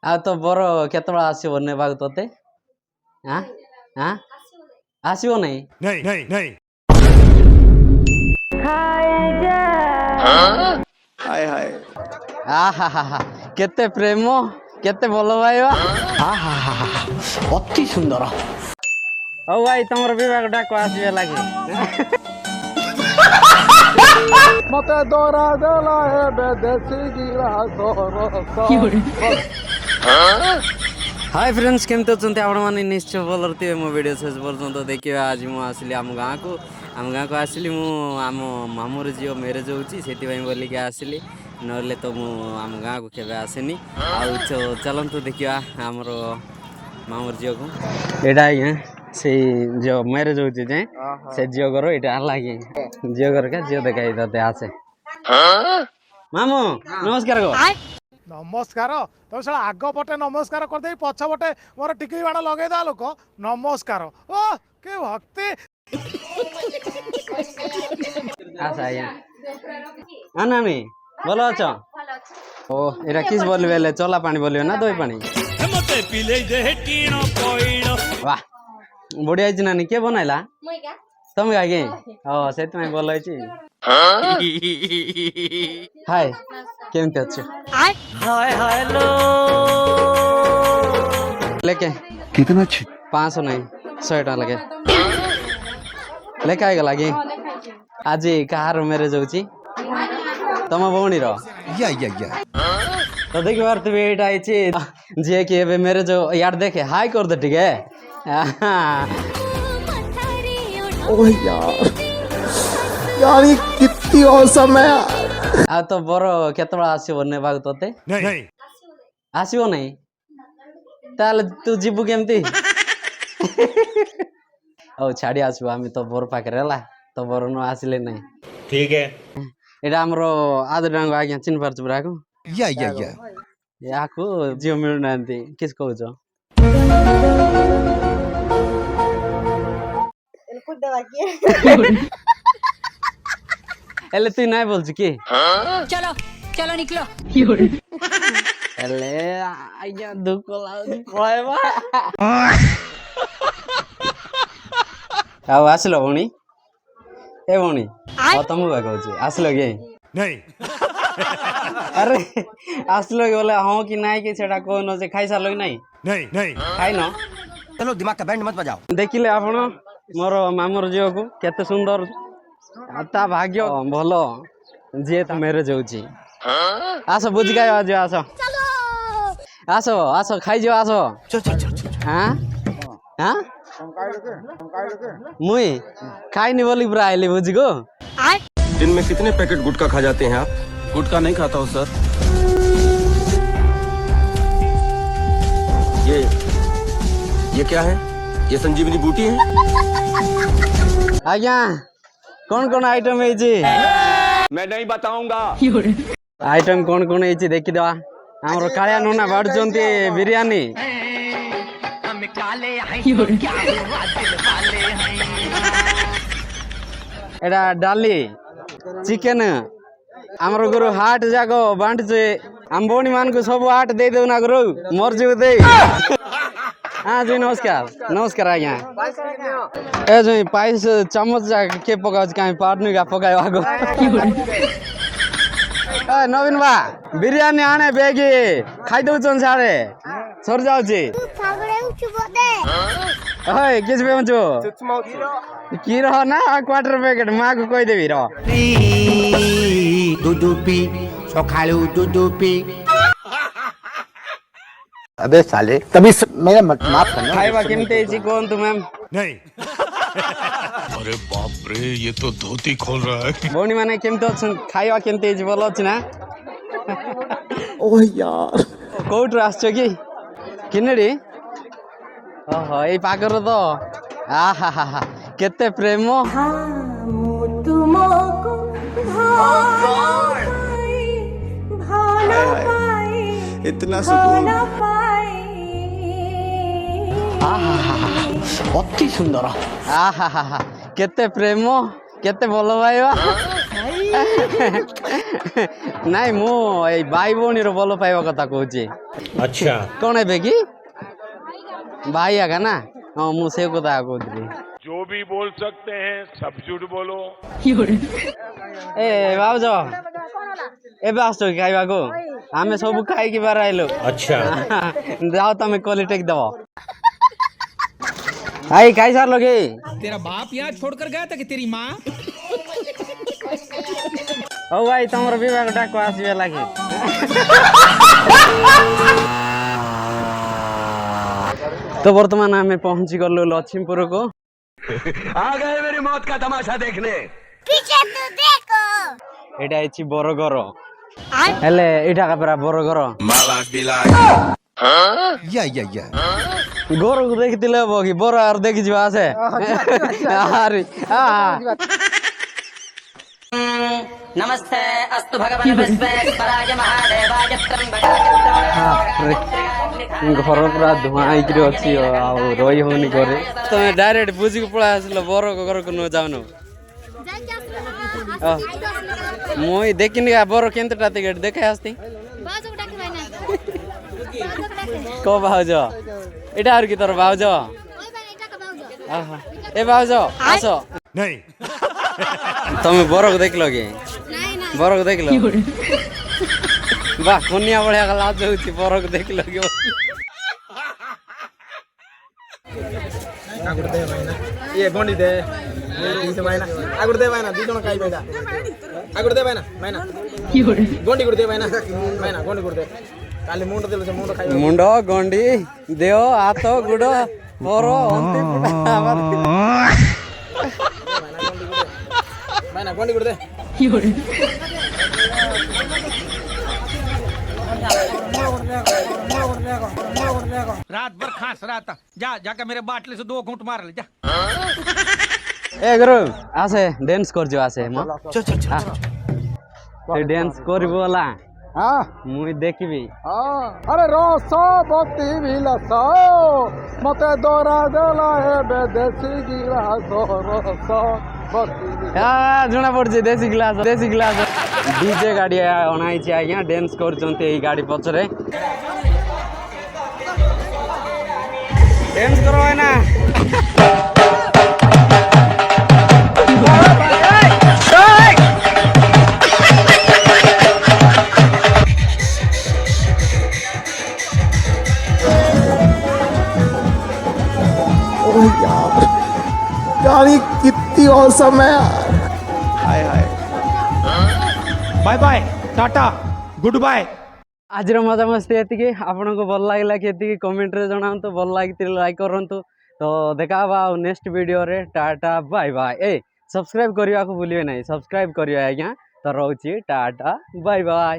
आ तो बर केतबेला आसीबो नेबाक तोते हां हां आसीबो नहीं नहीं नहीं नहीं हाय हाय आहा केते प्रेम केते भल पाइबा आहा अति सुंदर ओ भाई तमर विवाह डाक आसीबे लागे मते दोरा देला है बेदेसी गिरा हाय फ्रेंड्स केमते अछंती आपण माने निश्चय भलर थिबे मो वीडियो शेष पर्यंत देखिबे। आज मु आसली आम गाँ को आसली मु आम मामूर झील मैरेज होची सेति पई बोली के आसली नले तो मु आम गाँ को केबे आसेनी। आ चलंतु देखिबा हमरो मामूर झील को एडा आज्ञा से जो मैरेज होची जे से झील घर एटा लागे झील घर का झील देखाई दते आसे मामू नमस्कार गो नमस्कार तुम साला आग पटे नमस्कार करदे पछ पटे मोर टिकी बाण लगे दा लोक नमस्कार ओ के भक्ति आसा आज्ञा नानी भल अछ ओ एटा किस बोली बेले चला पानी बोलियो ना दही पानी वाह बढ़िया है नानी के बनाइला तुम आगे ओ सेत में बोल रही हाय केमते अच्छे हाय हेलो लेके कितना अच्छी 500 नहीं 100 टका लगे लेके आएगा लगे आज कहार मैरेज होची तम भौणी रो या तो देखि बार तू एटा आइछि जे के एबे मैरेज यार देखे हाय कर दे ठीक है ओह यार ये कितनी औसम है यार। आ तो बर केतबेला आसीबो नेबाक तोते नहीं आसीबो नहीं ताले तू जीबु केमती ओ छाड़ी आसीबो आमी तो बर पाके रेला तो बर न आसिले नहीं ठीक है एटा हमरो आद डांग आज्ञा चिन पारछ ब्राको या याको जियो मिलु नांती किस कहउछ एले तू नहीं बोलछ की चलो चलो निकलो एले आज्ञा दुख कहबा आउ आसलो भणी ए भणी आ तुम का कहउछ आसलो के नहीं अरे आसलो के बोले हां कि नहीं कि सेटा कोनो से खाइ सालो कि नहीं नहीं नहीं खाइ न चलो दिमाग का बैंड मत बजाओ। देखिले आपण मोर मामूर झील को केते सुंदर ता भाग्य भलो जे त मैरेज होची आसो बुझ गयो आज आसो आसो आसो खाइ जो आसो हां हां मुई खाइ नि बोली पुरा आइले बुझ गो दिन में कितने पैकेट गुटखा खा जाते हैं आप? गुटखा नहीं खाता हूँ सर। ये क्या है? ये संजीवनी बूटी है? आज्ञा कौन आइटम है जी मैं नहीं बताऊंगा। आइटम कौन है जी देखि दवा हमर कालिया नोना बाडुचंती बिरयानी एडा डाली चिकेन हमर गुरु हाट जागो बांट जे अंबोनी मान को सब हाट दे दो ना गुरु मर जीव दे हाँ जी नमस्कार आज्ञा ए जो पाइस चम्मच जा के पकाउछ काई पार्नु का पकायो आगो ए नवीन बा बिरयानी आने बेगी खाइ दउछन सारे सर जाउछि ओए किस बेमछु की रह ना क्वार्टर पैकेट मां को कहि देबी र दूधू पी सकाळू दूधू पी अबे साले तभी मेरा माफ करना खाइबा केमते छी कोन तू मैम नहीं अरे बाप रे ये तो धोती खोल रहा है भौणी माने केमते अछन खाइबा केमते छी बोल अछि ना ओह यार कोउट आछो की किनडी ओहो ए पाकर तो आहा केते प्रेम तुमको इतना सुकून अति सुंदर आहा केते प्रेम केते भल पाइबा ନାଇଁ ମୁଁ ଏଇ ଭାଇ ଭଉଣୀର ଭଲ ପାଇବା କଥା କହୁଛି। अच्छा କଣ ହେବେ କି ଭାଇ ଆକା ନା? ହଁ ମୁଁ ସେ କଥା କହୁଥିଲି। जो भी बोल सकते हैं सब झूठ बोलो। ଏ ଭାଉଜ ଏବେ ଆସୁଛ କି ଖାଇବାକୁ? ଆମେ ସବୁ ଖାଇକି ବାର ଆଇଲୁ। अच्छा ଯାଅ ତମେ କଲି ଟେକି ଦବ। ଭାଇ ଖାଇସାରିଲ କି? तेरा बाप यहाँ छोड़कर गया था कि तेरी माँ? ହଉ ଭାଇ ତମର ବିଭାଗ ଡାକ ଆସିବେ ଲାଗି। ତ ବର୍ତ୍ତମାନ ଆମେ ପହଞ୍ଚି ଗଲୁ ଲକ୍ଷ୍ମୀପୁରକୁ। आ गए मेरी मौत का तमाशा देखने। ଏଇଟା ହେଇଛି ବରଗଡ଼। ହେଲେ ଏଇଟା ପରା ବରଗଡ଼। ଗରକୁ ଦେଖିଥିଲେ ହବ କି ବର আর ଦେଖିଯିବା ଆସେ। ଆରେ नमस्ते अस्तु भगवान विश्वेश्वराय महादेवाय ଘର ପୁରା ଧୂଆଁ ହେଇକିରି ଅଛି ଆଉ ରହି ହଉନି ଘରେ। ତମେ ଡାଇରେକ୍ଟ ବୁଝିକି ପଳେଇ ଆସିଲ ବର ଘରକୁ ନ ଯାଉନ। ମୁଁ ଦେଖିନି ବର କେତେଟା ଟିକେଟ ଦେଖାଇ ଆସିତି। କ ଭାଉଜ ଏଇଟା ଆହୁରି କି ତୋର ଭାଉଜ? ଏ ଭାଉଜ ଆସ। ତମେ ବରକୁ ଦେଖିଲ କି? ବରକୁ ଦେଖିଲ? ବା କନିଆ ଭଳିଆ ଲାଜ ହଉଛି ବରକୁ ଦେଖିଲ କି? ये गोंडी दे ये भाई ना आगुड़ दे भाई ना दी जण काई बेटा आगुड़ दे भाई ना गोंडी गुड़ दे भाई ना गोंडी गुड़ दे काली मुंड देले से मुंड खाई ମୁଣ୍ଡ ଗଣ୍ଡି ଦେହ ହାତ ଗୁଡ଼ ବର ଅନ୍ତି ପୁଟା भाई ना गोंडी गुड़ दे रात भर खांस रहा था। जा जाकर मेरे बाटले से 2 घूंट मार ले जा। ए गुरु आसे डांस करजो आसे म चल चल चल ए डांस करबो वाला हां मुई देखबी। हां अरे रसो बत्ती विलसो मते दोरा देला हे बेदेसी गिलास रसो ଜଣା ପଡୁଛି ଦେଶୀ ଗ୍ଲାସ ଡିଜେ ଗାଡି ଅଣାଇଛି ଆଜ୍ଞା ଡ୍ୟାନ୍ସ କରୁଛନ୍ତି ଏଇ ଗାଡି ପଛରେ। ଡ୍ୟାନ୍ସ କର ଭାଇନା। गाड़ी कितनी औसम है यार। Hi hi bye bye tata goodbye. ଆଜିର ମଜାମସ୍ତି ଏତିକି। ଆପଣଙ୍କୁ ଭଲ ଲାଗିଲା କି ଏତିକି କମେଣ୍ଟରେ ଜଣାନ୍ତୁ। ଭଲ ଲାଗିଥିଲେ ଲାଇକ୍ କରନ୍ତୁ। ତ ଦେଖା ହବା ଆଉ ନେକ୍ସଟ ଭିଡ଼ିଓରେ। ଟାଟା ବାଇ ବାଇ। ଏ ସବସ୍କ୍ରାଇବ୍ କରିବାକୁ ଭୁଲିବେ ନାହିଁ। ସବସ୍କ୍ରାଇବ୍ କରିବେ ଆଜ୍ଞା। ତ ରହୁଛି ଟାଟା ବାଇ ବାଇ।